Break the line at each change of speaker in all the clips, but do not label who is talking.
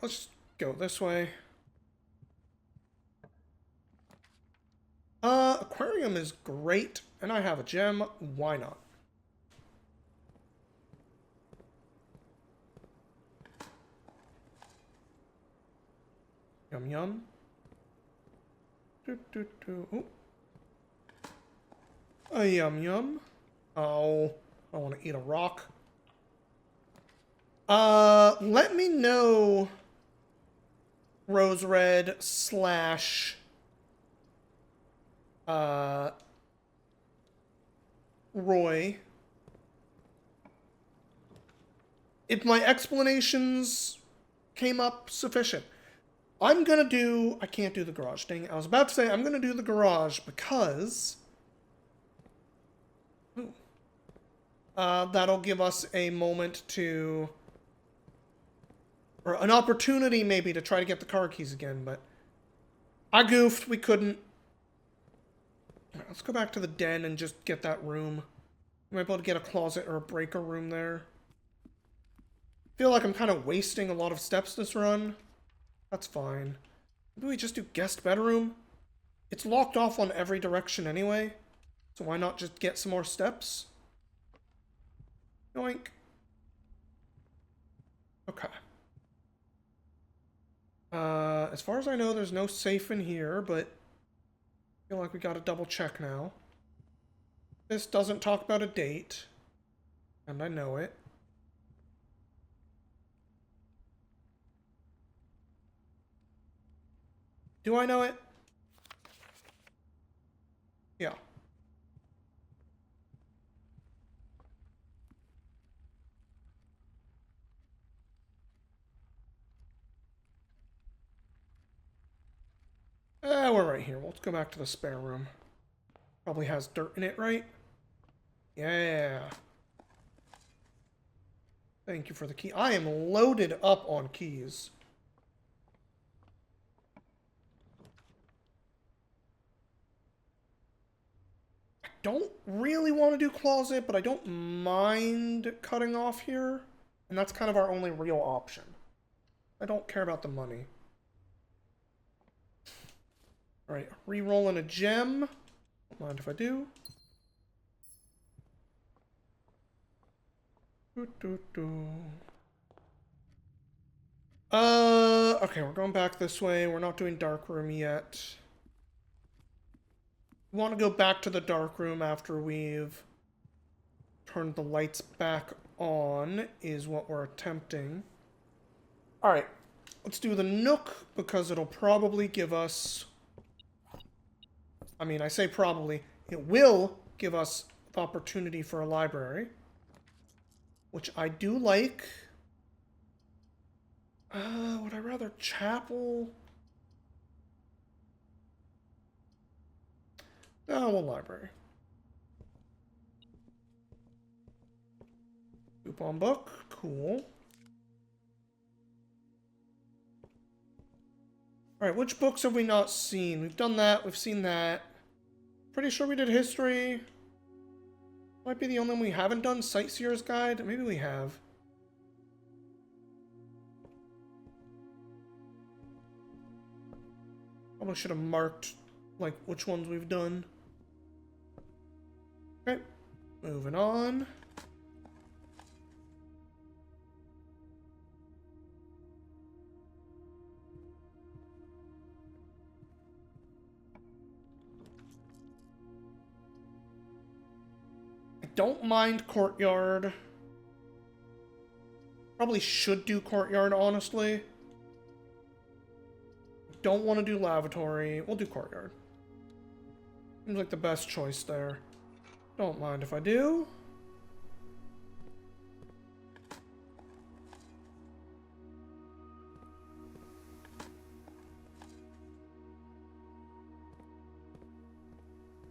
let's just go this way. Aquarium is great, and I have a gem. Why not? Yum yum. Ooh. A yum yum. Oh, I want to eat a rock. Let me know, Rose Red slash Roy, if my explanations came up sufficient. I'm gonna do... I can't do the garage. Dang it. I was about to say I'm gonna do the garage because... that'll give us a moment to... or an opportunity, maybe, to try to get the car keys again, but... I goofed. We couldn't. Right, let's go back to the den and just get that room. I might be able to get a closet or a breaker room there. I feel like I'm kind of wasting a lot of steps this run. That's fine. Maybe we just do guest bedroom? It's locked off on every direction anyway. So why not just get some more steps? Yoink. Okay. As far as I know, there's no safe in here, but I feel like we gotta double check now. This doesn't talk about a date, and I know it. Do I know it? Yeah. We're right here. Let's go back to the spare room. Probably has dirt in it, right? Yeah. Thank you for the key. I am loaded up on keys. I don't really want to do closet, but I don't mind cutting off here. And that's kind of our only real option. I don't care about the money. Alright, re-rolling a gem. Don't mind if I do. Okay, we're going back this way. We're not doing dark room yet. We want to go back to the dark room after we've turned the lights back on, is what we're attempting. Alright, let's do the Nook, because it'll probably give us... I mean, I say probably. It will give us the opportunity for a library. Which I do like. Would I rather chapel? No, well, library. Coupon book. Cool. Alright, which books have we not seen? We've done that. We've seen that. Pretty sure we did history. Might be the only one we haven't done. Sightseer's Guide. Maybe we have. Probably should have marked, like, which ones we've done. Okay. Moving on. I don't mind Courtyard. Probably should do Courtyard, honestly. Don't want to do Lavatory. We'll do Courtyard. Seems like the best choice there. Don't mind if I do.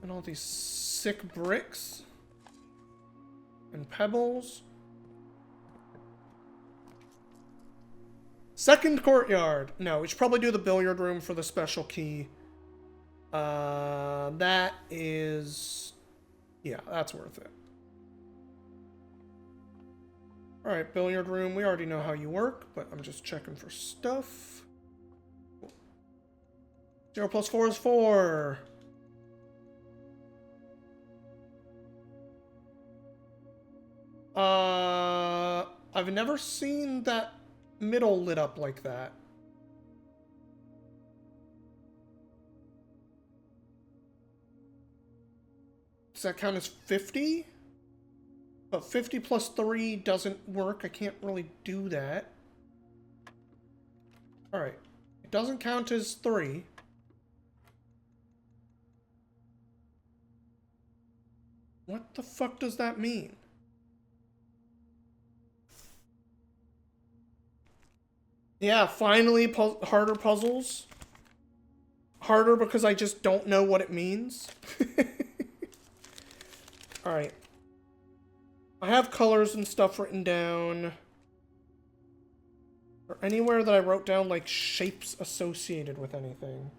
And all these sick bricks. And pebbles. Second courtyard. No, we should probably do the billiard room for the special key. That is... yeah, that's worth it. Alright, billiard room. We already know how you work, but I'm just checking for stuff. 0 plus 4 is 4. I've never seen that middle lit up like that. Does that count as 50? But 50 plus 3 doesn't work. I can't really do that. Alright. It doesn't count as 3. What the fuck does that mean? Yeah, finally harder puzzles. Harder because I just don't know what it means. Alright. I have colors and stuff written down. Or anywhere that I wrote down, like, shapes associated with anything.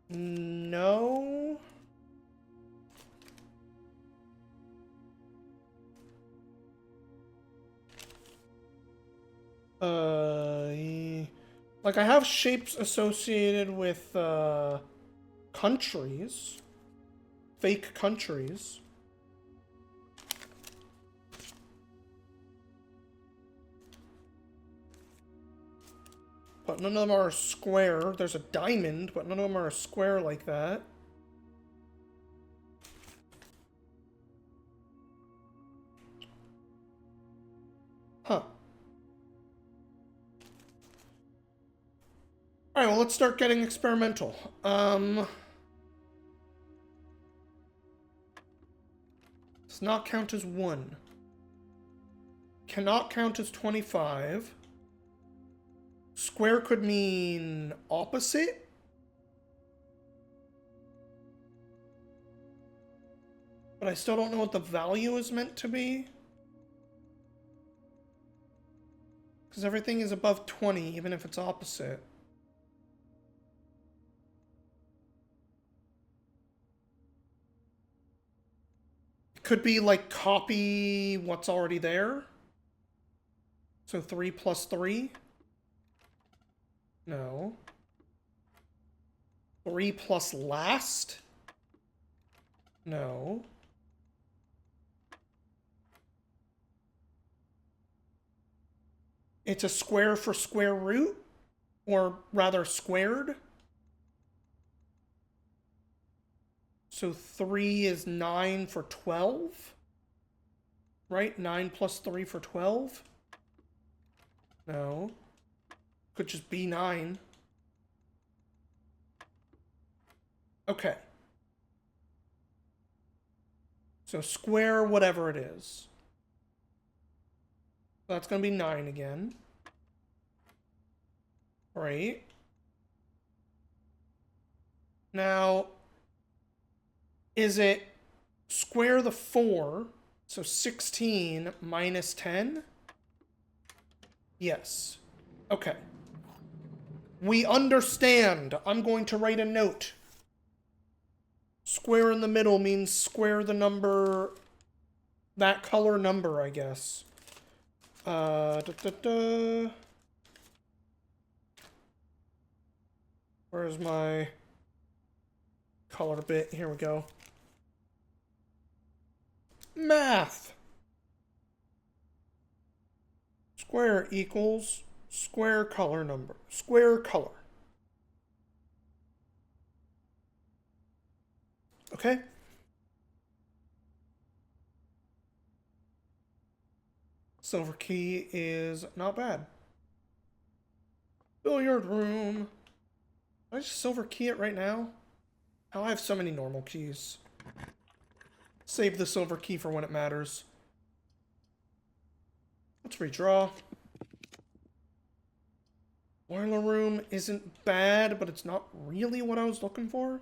No. Like, I have shapes associated with, countries. Fake countries. But none of them are a square. There's a diamond, but none of them are a square like that. Huh. Alright, well, let's start getting experimental. Does not count as 1. Cannot count as 25. Square could mean opposite? But I still don't know what the value is meant to be. Because everything is above 20, even if it's opposite. Could be like copy what's already there. So 3 plus 3. No. 3 plus last? No. It's a square for square root? Or rather squared? So 3 is 9 for 12? Right? 9 plus 3 for 12? No. Could just be 9. Okay. So square whatever it is. That's going to be 9 again. Right. Now, is it square the 4, so 16 minus 10? Yes. Okay. We understand. I'm going to write a note. Square in the middle means square the number, that color number, I guess. Where's my color bit? Here we go. Math. Square equals square color number. Square color. Okay. Silver key is not bad. Billiard room. Can I just silver key it right now? Oh, I have so many normal keys. Save the silver key for when it matters. Let's redraw. Boiler room isn't bad, but it's not really what I was looking for.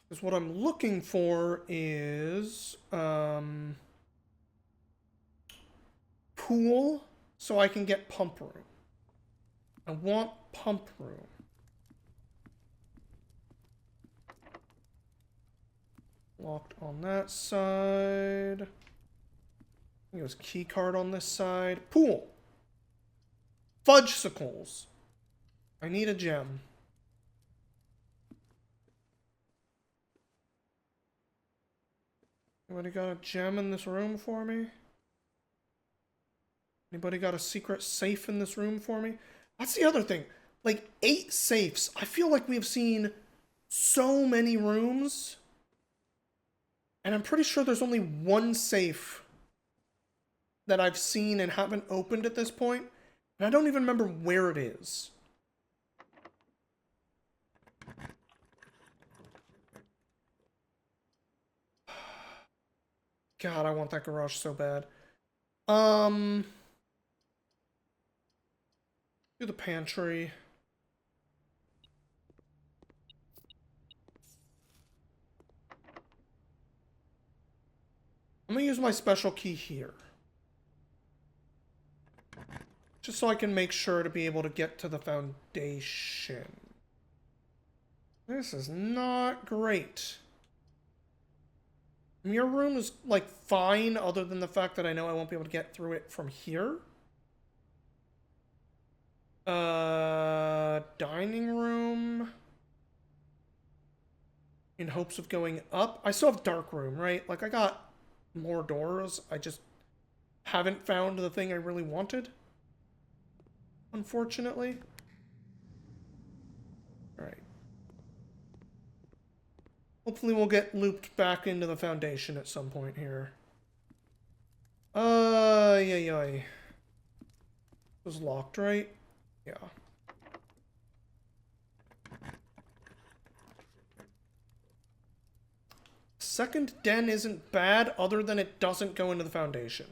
Because what I'm looking for is, pool so I can get pump room. I want pump room. Locked on that side. I think it was key card on this side. Pool. Fudgesicles. I need a gem. Anybody got a gem in this room for me? Anybody got a secret safe in this room for me? That's the other thing. Like, 8 safes. I feel like we've seen so many rooms. And I'm pretty sure there's only 1 safe that I've seen and haven't opened at this point. And I don't even remember where it is. God, I want that garage so bad. Do the pantry. I'm gonna use my special key here. Just so I can make sure to be able to get to the foundation. This is not great. Your room is, like, fine, other than the fact that I know I won't be able to get through it from here. Dining room. In hopes of going up. I still have dark room, right? Like, I got more doors. I just haven't found the thing I really wanted. Unfortunately. Alright. Hopefully we'll get looped back into the foundation at some point here. Yeah. It was locked, right? Yeah. Second den isn't bad, other than it doesn't go into the foundation.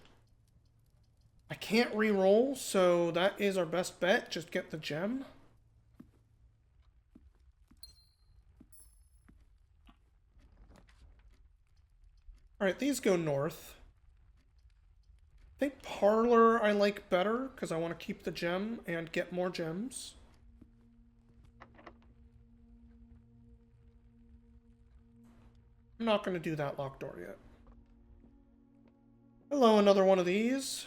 I can't re-roll, so that is our best bet. Just get the gem. Alright, these go north. I think parlor I like better, because I want to keep the gem and get more gems. I'm not going to do that locked door yet. Hello, another one of these.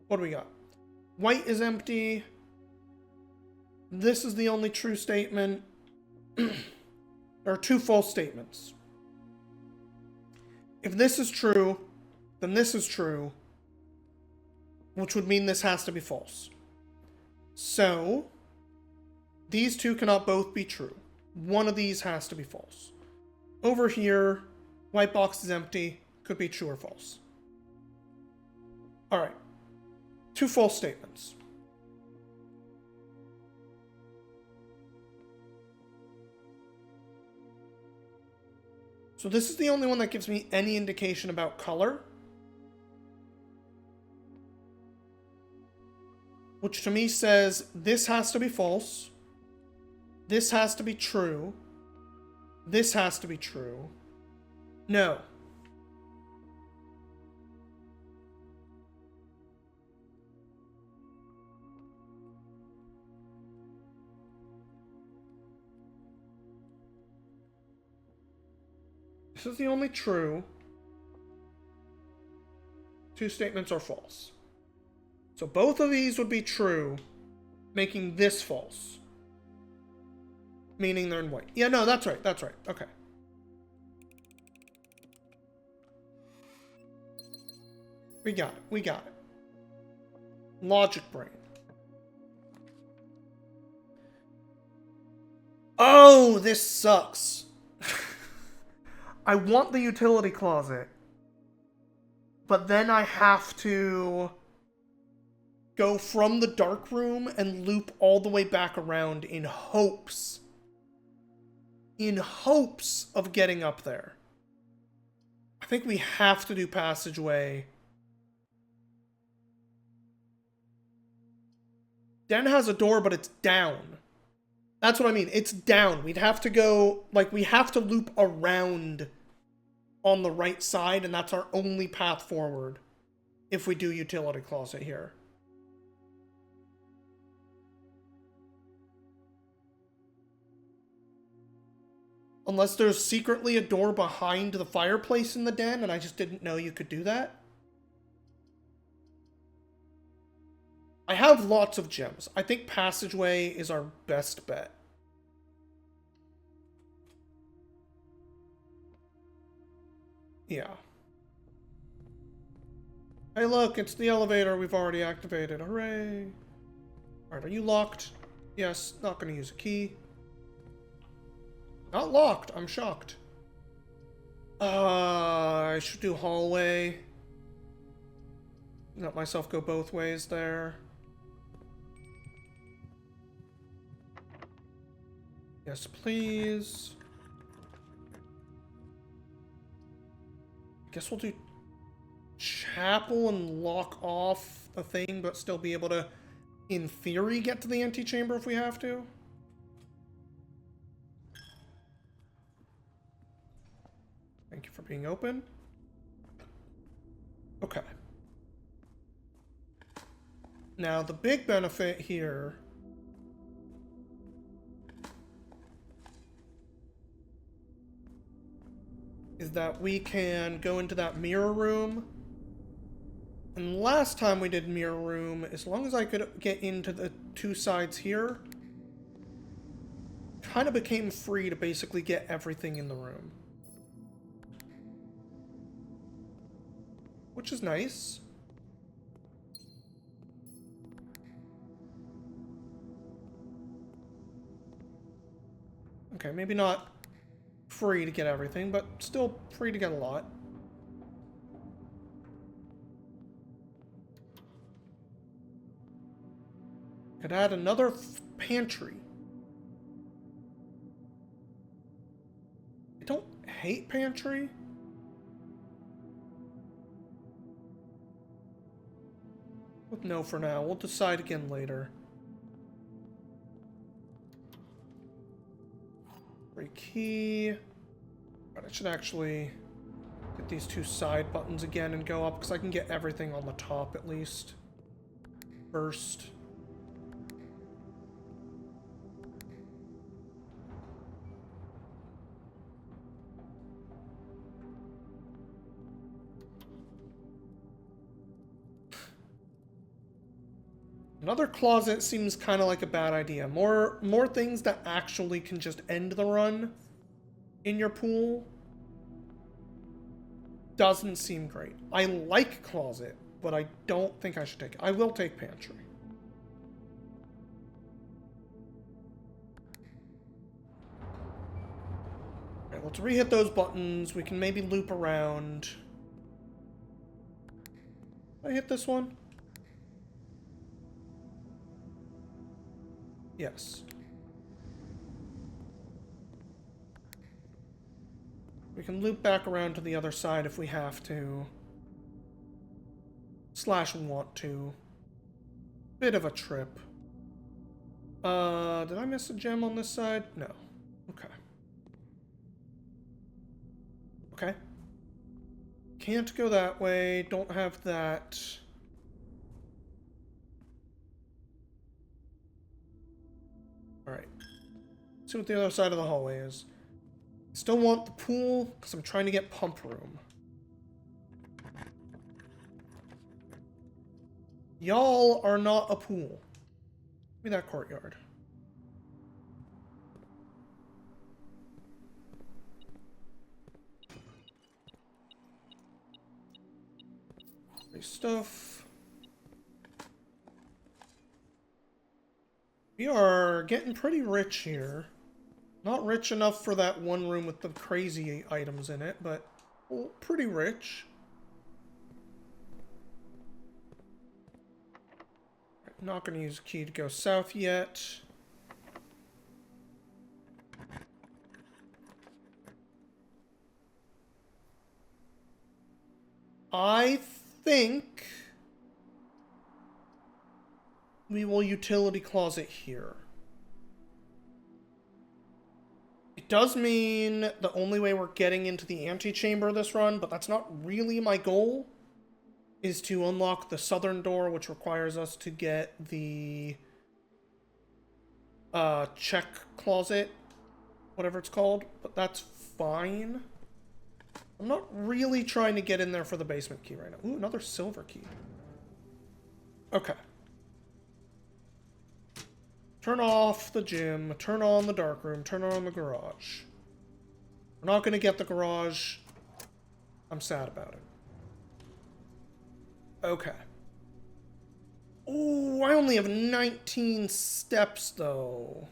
What do we got? White is empty. This is the only true statement. There are 2 false statements. If this is true, then this is true, which would mean this has to be false. So, these 2 cannot both be true. One of these has to be false. Over here, white box is empty. Could be true or false. Alright. 2 false statements. So this is the only one that gives me any indication about color. Which to me says this has to be false. This has to be true. This has to be true. No. This is the only true. 2 statements are false. So both of these would be true, making this false. Meaning they're in white. Yeah, no, that's right. That's right. Okay. We got it. We got it. Logic brain. Oh, this sucks. I want the utility closet. But then I have to go from the dark room and loop all the way back around in hopes of getting up there. I think we have to do passageway. Den has a door, but it's down. That's what I mean. It's down. We'd have to go, like, we have to loop around on the right side, and that's our only path forward if we do utility closet here. Unless there's secretly a door behind the fireplace in the den, and I just didn't know you could do that. I have lots of gems. I think passageway is our best bet. Yeah. Hey look, it's the elevator we've already activated. Hooray! Alright, are you locked? Yes, not gonna use a key. Not locked, I'm shocked. I should do hallway. Let myself go both ways there. Yes, please. Guess we'll do chapel and lock off a thing, but still be able to, in theory, get to the antechamber if we have to. Thank you for being open. Okay. Now, the big benefit here is that we can go into that mirror room. And last time we did mirror room, as long as I could get into the two sides here, kind of became free to basically get everything in the room. Which is nice. Okay, maybe not free to get everything, but still free to get a lot. Could add another pantry. I don't hate pantry. But no for now. We'll decide again later. Free key. Right, I should actually get these two side buttons again and go up, because I can get everything on the top at least. First. Another closet seems kind of like a bad idea. More things that actually can just end the run in your pool doesn't seem great. I like closet, but I don't think I should take it. I will take pantry. Alright, let's re-hit those buttons. We can maybe loop around. Did I hit this one? Yes. We can loop back around to the other side if we have to. / want to. Bit of a trip. Did I miss a gem on this side? No. Okay. Okay. Can't go that way. Don't have that. Alright. See what the other side of the hallway is. Still want the pool, because I'm trying to get pump room. Y'all are not a pool. Give me that courtyard. Free stuff. We are getting pretty rich here. Not rich enough for that one room with the crazy items in it, but well, pretty rich. Not going to use a key to go south yet. I think we will utility closet here. I It does mean the only way we're getting into the antechamber this run, but that's not really my goal, is to unlock the southern door, which requires us to get the check closet, whatever it's called, but that's fine. I'm not really trying to get in there for the basement key right now. Ooh, another silver key. Okay. Turn off the gym, turn on the dark room, turn on the garage. We're not going to get the garage. I'm sad about it. Okay. Ooh, I only have 19 steps, though.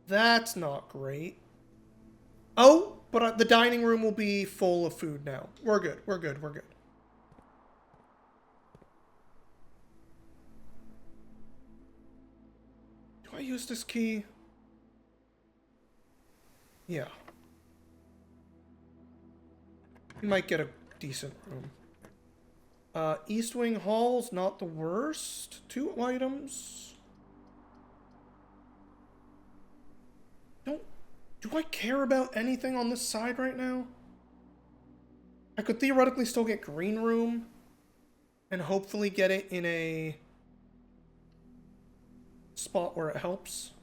That's not great. Oh, but the dining room will be full of food now. We're good, we're good, we're good. Do I use this key? Yeah. We might get a decent room. East Wing Hall's not the worst. 2 items. Do I care about anything on this side right now? I could theoretically still get green room and hopefully get it in a spot where it helps.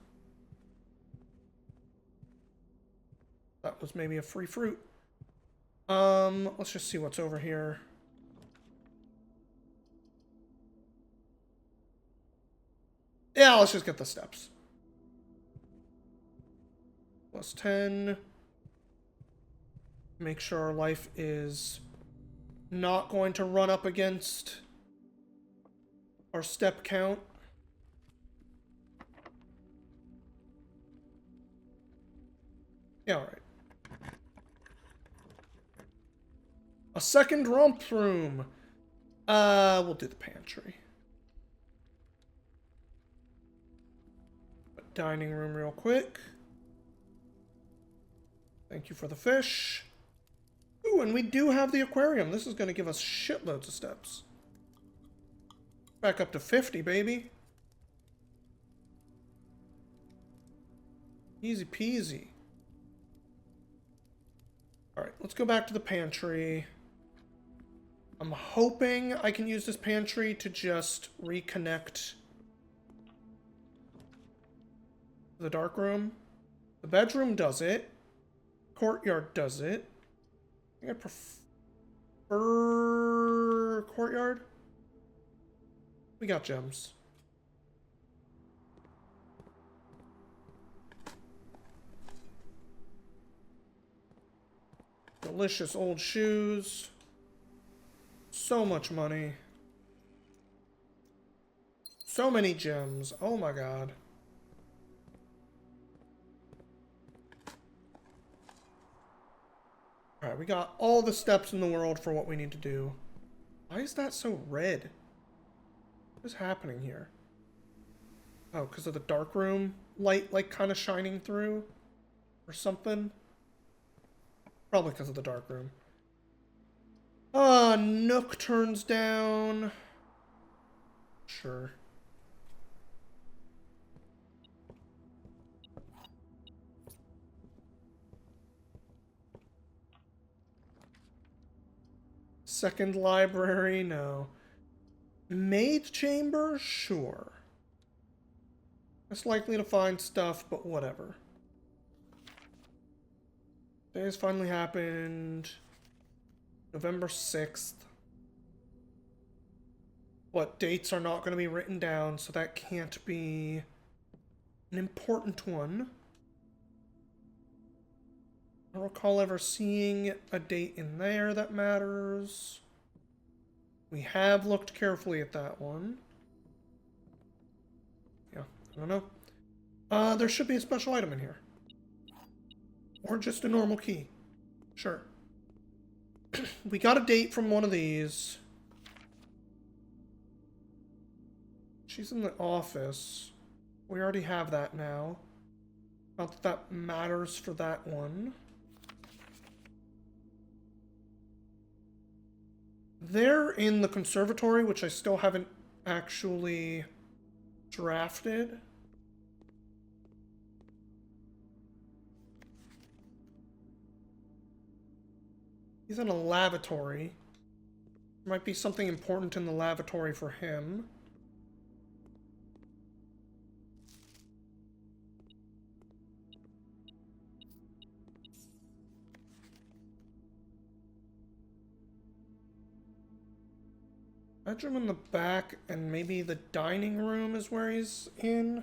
That was maybe a free fruit. Let's just see what's over here. Yeah, let's just get the steps. Plus 10. Make sure our life is not going to run up against our step count. Yeah, alright. A second romp room. We'll do the pantry. Dining room real quick. Thank you for the fish. Ooh, and we do have the aquarium. This is going to give us shitloads of steps. Back up to 50, baby. Easy peasy. Alright, let's go back to the pantry. I'm hoping I can use this pantry to just reconnect the dark room. The bedroom does it. Courtyard does it. I think I prefer courtyard. We got gems. Delicious old shoes. So much money. So many gems. Oh my god. Alright, we got all the steps in the world for what we need to do. Why is that so red? What is happening here? Oh, because of the dark room light, like, kind of shining through? Or something? Probably because of the dark room. Nook turns down. Sure. Second library, no. Maid chamber, sure. Less likely to find stuff, but whatever. Days finally happened. November 6th. What, dates are not going to be written down, so that can't be an important one. I don't recall ever seeing a date in there that matters. We have looked carefully at that one. Yeah, I don't know. There should be a special item in here. Or just a normal key. Sure. We got a date from one of these. She's in the office. We already have that now. Not that that matters for that one. They're in the conservatory, which I still haven't actually drafted. He's in a lavatory. There might be something important in the lavatory for him. Bedroom in the back, and maybe the dining room is where he's in. I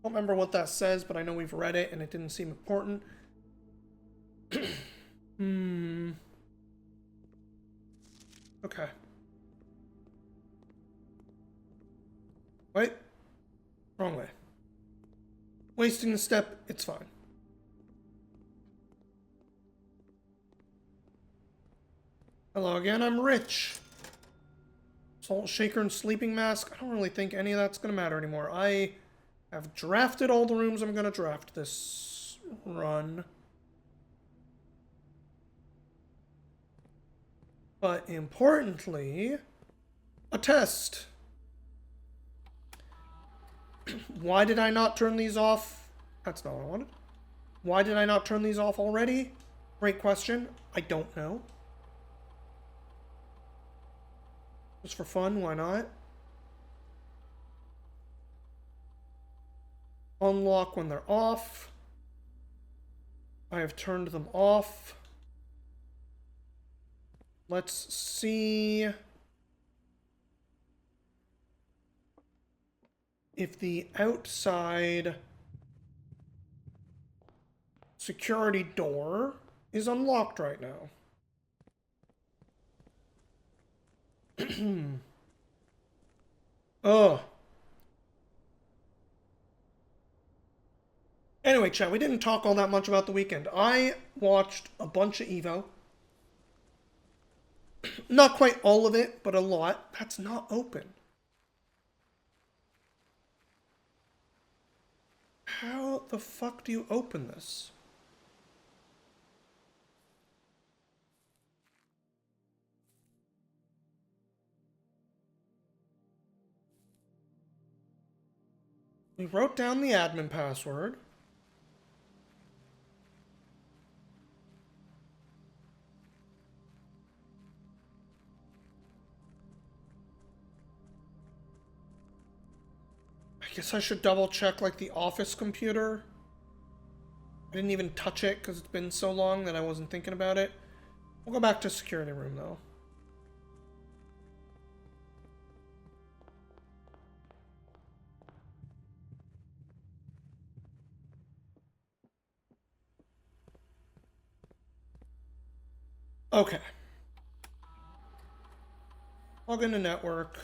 don't remember what that says, but I know we've read it and it didn't seem important. Okay. Wait. Wrong way. Wasting the step, it's fine. Hello again, I'm Rich. Salt shaker and sleeping mask. I don't really think any of that's going to matter anymore. I have drafted all the rooms I'm going to draft this run. But importantly, a test. Why did I not turn these off? That's not what I wanted. Why did I not turn these off already? Great question. I don't know. Just for fun, why not? Unlock when they're off. I have turned them off. Let's see if the outside security door is unlocked right now. Oh. Anyway, chat, we didn't talk all that much about the weekend. I watched a bunch of Evo. Not quite all of it, but a lot. That's not open. How the fuck do you open this? We wrote down the admin password. I guess I should double check like the office computer. I didn't even touch it because it's been so long that I wasn't thinking about it. We'll go back to security room though. Okay. Log into network.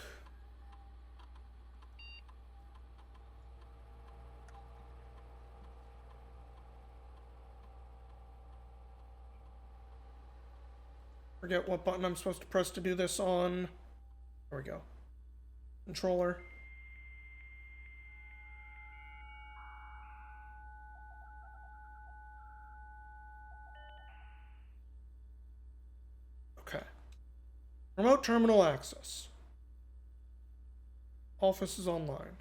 Forget what button I'm supposed to press to do this on. There we go. Controller. Okay. Remote terminal access. Office is online.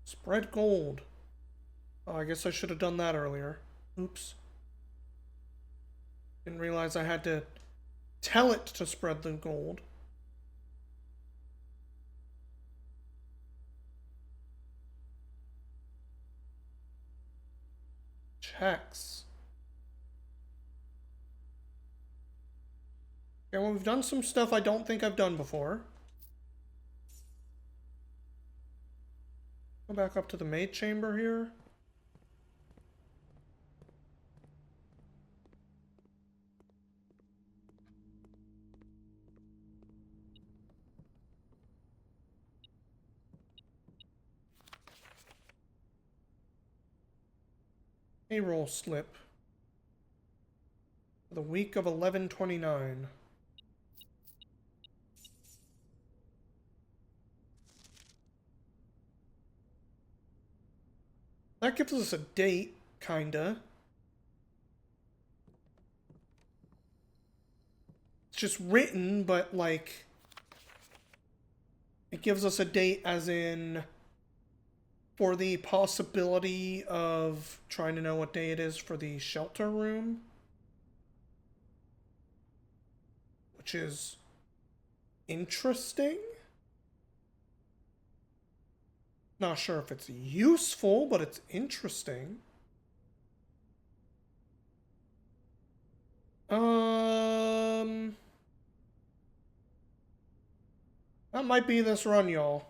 Spread gold. Oh, I guess I should have done that earlier. Oops. Didn't realize I had to tell it to spread the gold. Checks. Okay, well, we've done some stuff I don't think I've done before. Go back up to the maid chamber here. Payroll slip. For the week of 11/29. That gives us a date, kinda. It's just written, but like... It gives us a date as in for the possibility of trying to know what day it is for the shelter room, which is interesting. Not sure if it's useful, but it's interesting. That might be this run, y'all.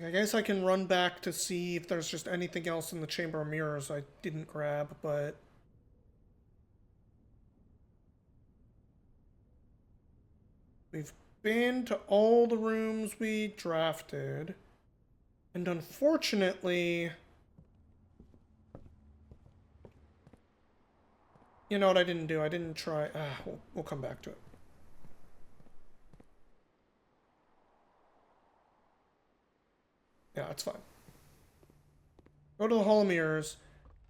I guess I can run back to see if there's just anything else in the Chamber of Mirrors I didn't grab, but... We've been to all the rooms we drafted. And unfortunately... You know what I didn't do? I didn't try... we'll come back to it. Yeah, it's fine. Go to the Hall of Mirrors.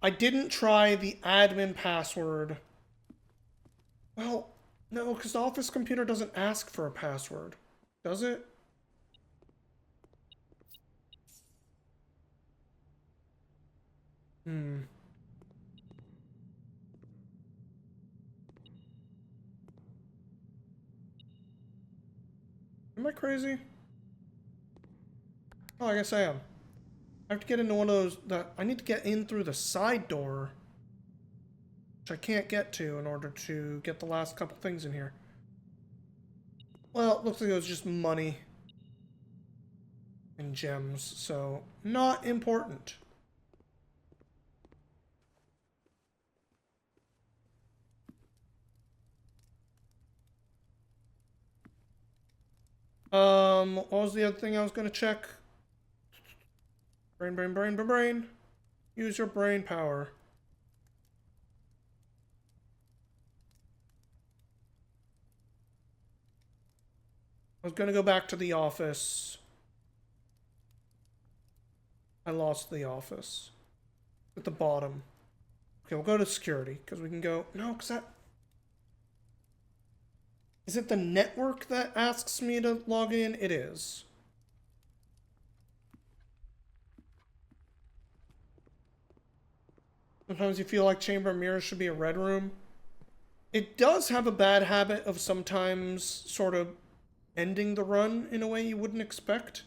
I didn't try the admin password. Well, no, because the office computer doesn't ask for a password. Does it? Am I crazy? Oh, I guess I am. I have to get into one of those that I need to get in through the side door, which I can't get to in order to get the last couple things in here. Well, it looks like it was just money and gems, so not important. What was the other thing I was gonna check? Brain. Use your brain power. I was gonna go back to the office. I lost the office. At the bottom. Okay, we'll go to security, because we can go... No, because that... Is it the network that asks me to log in? It is. Sometimes you feel like Chamber of Mirrors should be a red room. It does have a bad habit of sometimes sort of ending the run in a way you wouldn't expect.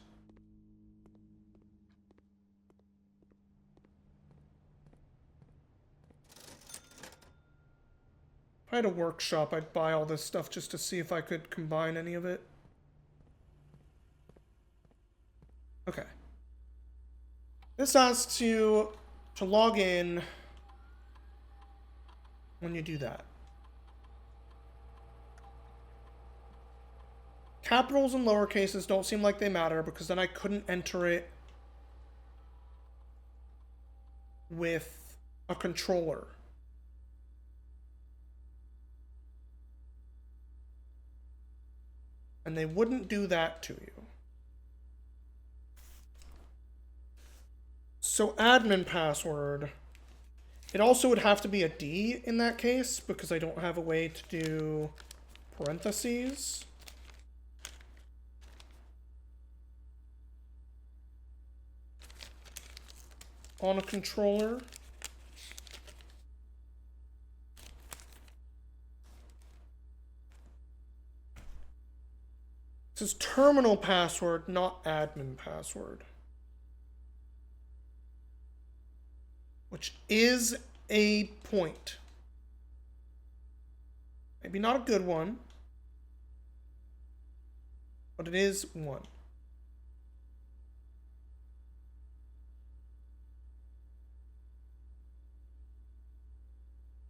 If I had a workshop, I'd buy all this stuff just to see if I could combine any of it. Okay. This asks you to log in when you do that. Capitals and lower cases don't seem like they matter because then I couldn't enter it with a controller. And they wouldn't do that to you. So admin password. It also would have to be a D in that case because I don't have a way to do parentheses. On a controller. This is terminal password, not admin password. Which is a point. Maybe not a good one, but it is one.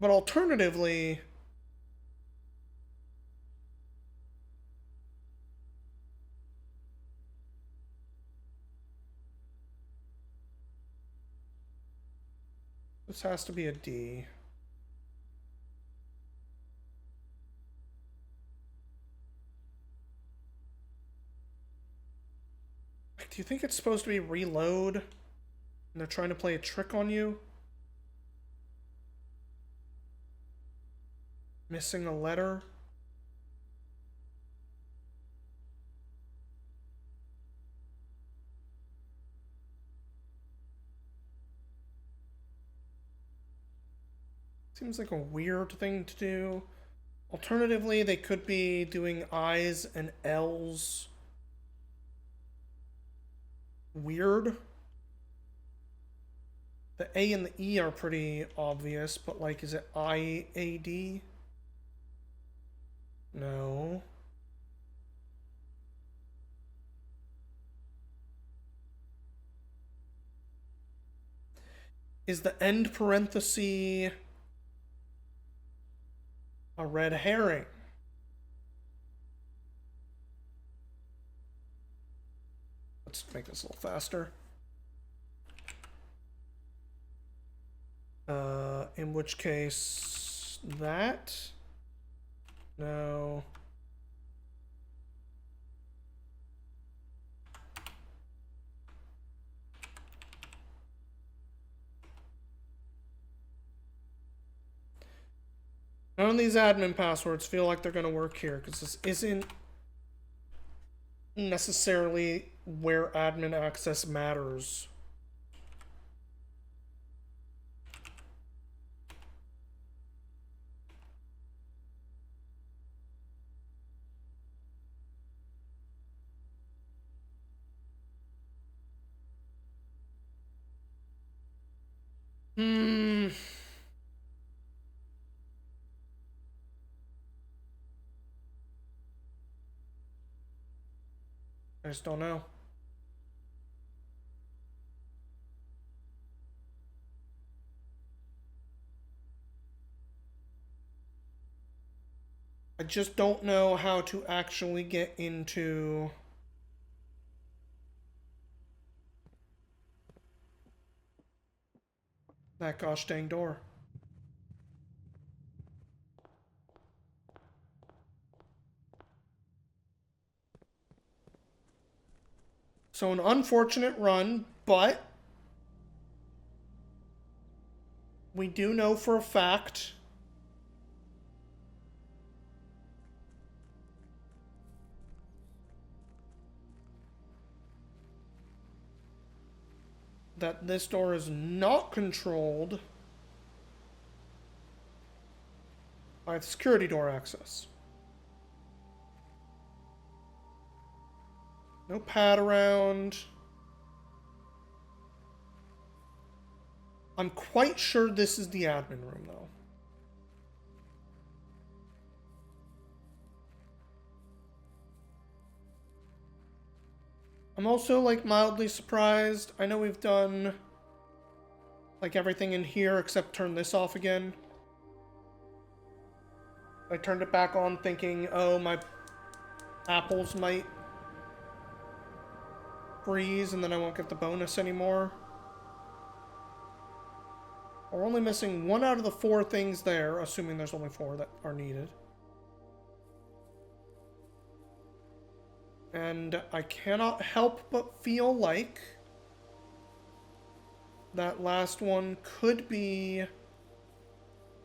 But alternatively, this has to be a D. Do you think it's supposed to be reload? And they're trying to play a trick on you? Missing a letter. Seems like a weird thing to do. Alternatively, they could be doing I's and L's. Weird. The A and the E are pretty obvious, but like, is it I-A-D? No. Is the end parenthesis a red herring? Let's make this a little faster. In which case, that? No. None of these admin passwords feel like they're going to work here, because this isn't necessarily where admin access matters. I just don't know. I just don't know how to actually get into that gosh dang door. So an unfortunate run, but we do know for a fact that this door is not controlled by the security door access. No pad around. I'm quite sure this is the admin room, though. I'm also, like, mildly surprised. I know we've done, like, everything in here except turn this off again. I turned it back on thinking, oh, my apples might freeze and then I won't get the bonus anymore. We're only missing 1 out of the 4 things there, assuming there's only 4 that are needed. And I cannot help but feel like that last one could be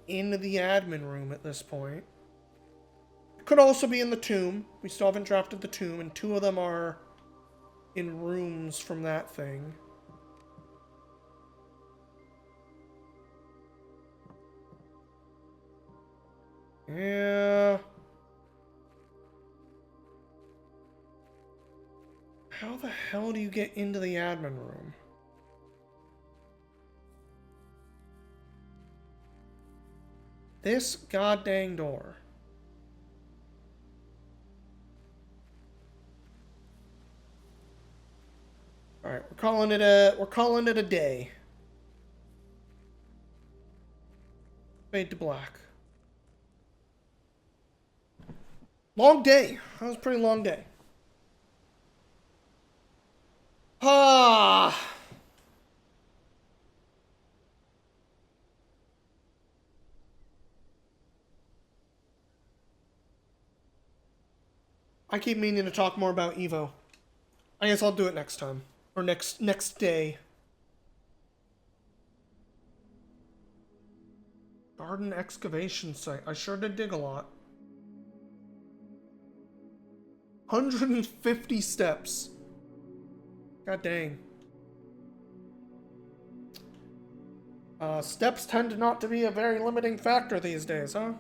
in the admin room at this point. It could also be in the tomb. We still haven't drafted the tomb, and 2 of them are in rooms from that thing. Yeah. How the hell do you get into the admin room? This goddamn door. Alright, we're calling it a day. Fade to black. Long day. That was a pretty long day. Ah. I keep meaning to talk more about Evo. I guess I'll do it next time. Or next day. Garden excavation site. I sure did dig a lot. 150 steps. God dang. Steps tend not to be a very limiting factor these days, huh?